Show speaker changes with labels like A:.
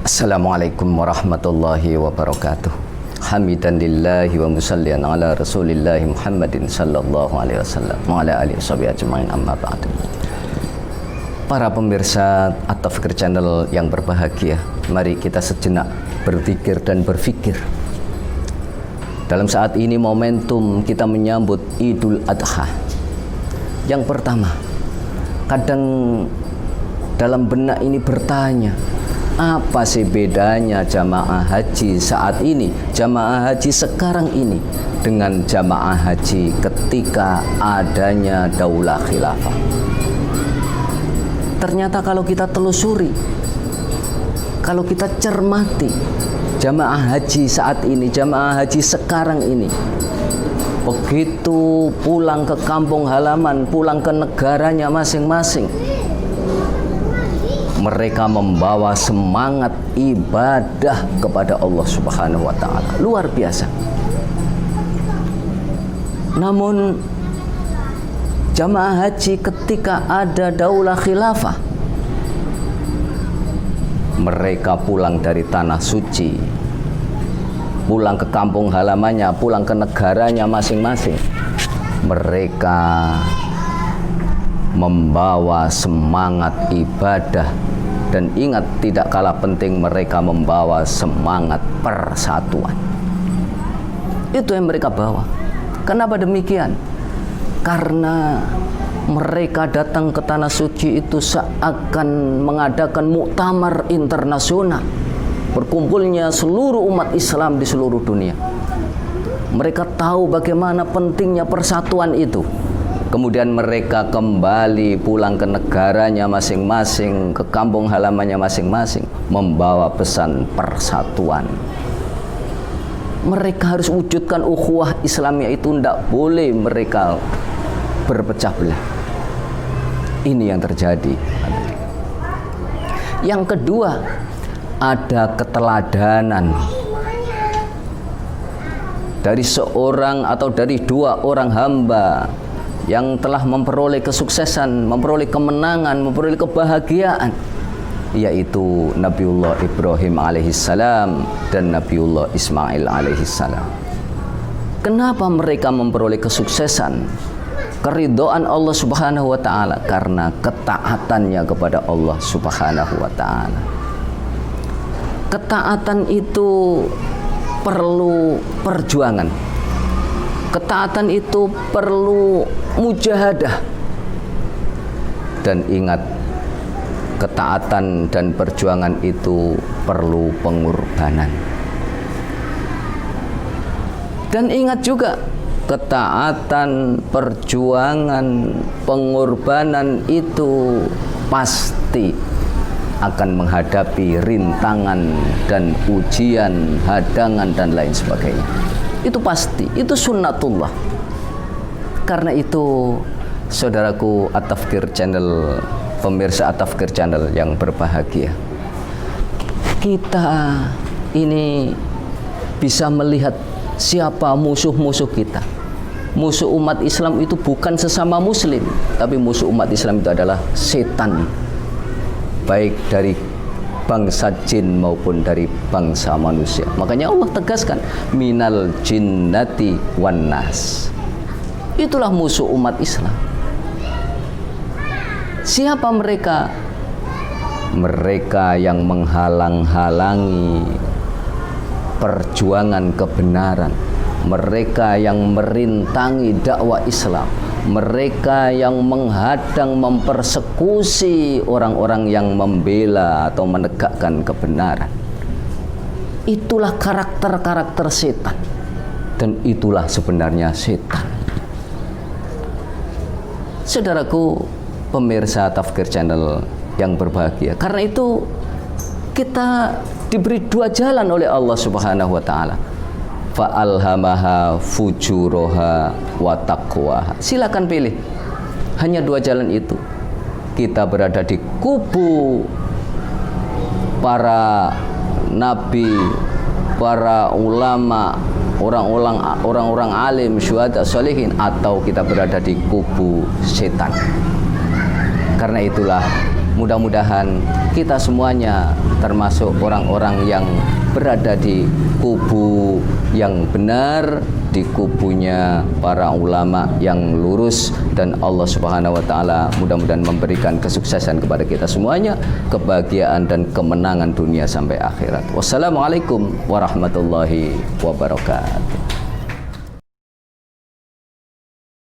A: Assalamualaikum warahmatullahi wabarakatuh. Hamidan lillahi wa musallian ala rasulillahi Muhammadin sallallahu alaihi wasallam wa ala alihi washabihi ajmain, amma ba'du. Para pemirsa At-Tafkir Channel yang berbahagia, mari kita sejenak berzikir dan berfikir. Dalam saat ini momentum kita menyambut Idul Adha. Yang pertama, kadang dalam benak ini bertanya, apa sih bedanya jamaah haji saat ini, jamaah haji sekarang ini dengan jamaah haji ketika adanya daulah khilafah? Ternyata kalau kita telusuri, kalau kita cermati, jamaah haji saat ini, jamaah haji sekarang ini, begitu pulang ke kampung halaman, pulang ke negaranya masing-masing, mereka membawa semangat ibadah kepada Allah Subhanahu wa ta'ala. Luar biasa. Namun jamaah haji ketika ada daulah khilafah, mereka pulang dari tanah suci, pulang ke kampung halamannya, pulang ke negaranya masing-masing, mereka membawa semangat ibadah. Dan ingat, tidak kalah penting, mereka membawa semangat persatuan. Itu yang mereka bawa. Kenapa demikian? Karena mereka datang ke tanah suci itu seakan mengadakan muktamar internasional, berkumpulnya seluruh umat Islam di seluruh dunia. Mereka tahu bagaimana pentingnya persatuan itu. Kemudian mereka kembali pulang ke negaranya masing-masing, ke kampung halamannya masing-masing, membawa pesan persatuan. Mereka harus wujudkan ukhuwah Islamnya itu, tidak boleh mereka berpecah belah. Ini yang terjadi. Yang kedua, ada keteladanan dari seorang atau dari dua orang hamba yang telah memperoleh kesuksesan, memperoleh kemenangan, memperoleh kebahagiaan, yaitu Nabiullah Ibrahim alaihissalam dan Nabiullah Ismail alaihissalam. Kenapa mereka memperoleh kesuksesan, keridhaan Allah Subhanahu wa ta'ala? Karena ketaatannya kepada Allah Subhanahu wa ta'ala. Ketaatan itu perlu perjuangan. Ketaatan itu perlu mujahadah. Dan ingat, ketaatan dan perjuangan itu perlu pengorbanan. Dan ingat juga, ketaatan, perjuangan, pengorbanan itu pasti akan menghadapi rintangan dan ujian, hadangan dan lain sebagainya. Itu pasti, itu sunnatullah. Karena itu, saudaraku At-Tafkir Channel, pemirsa At-Tafkir Channel yang berbahagia, kita ini bisa melihat siapa musuh-musuh kita. Musuh umat Islam itu bukan sesama muslim, tapi musuh umat Islam itu adalah setan, baik dari bangsa jin maupun dari bangsa manusia. Makanya Allah tegaskan, minal jinnati wan nas. Itulah musuh umat Islam. Siapa mereka? Mereka yang menghalang-halangi perjuangan kebenaran, mereka yang merintangi dakwah Islam, mereka yang menghadang, mempersekusi orang-orang yang membela atau menegakkan kebenaran. Itulah karakter-karakter setan, dan itulah sebenarnya setan. Saudaraku pemirsa Tafkir Channel yang berbahagia, karena itu kita diberi dua jalan oleh Allah Subhanahu wa ta'ala. Fa'alhamaha fujuroha wa taqwaha. Silakan pilih. Hanya dua jalan itu. Kita berada di kubu para nabi, para ulama, orang-orang alim, syuhada, sholihin, atau kita berada di kubu setan. Karena itulah mudah-mudahan kita semuanya termasuk orang-orang yang berada di kubu yang benar, di kubunya para ulama yang lurus, dan Allah Subhanahu wa taala mudah-mudahan memberikan kesuksesan kepada kita semuanya, kebahagiaan dan kemenangan dunia sampai akhirat. Wassalamualaikum warahmatullahi wabarakatuh.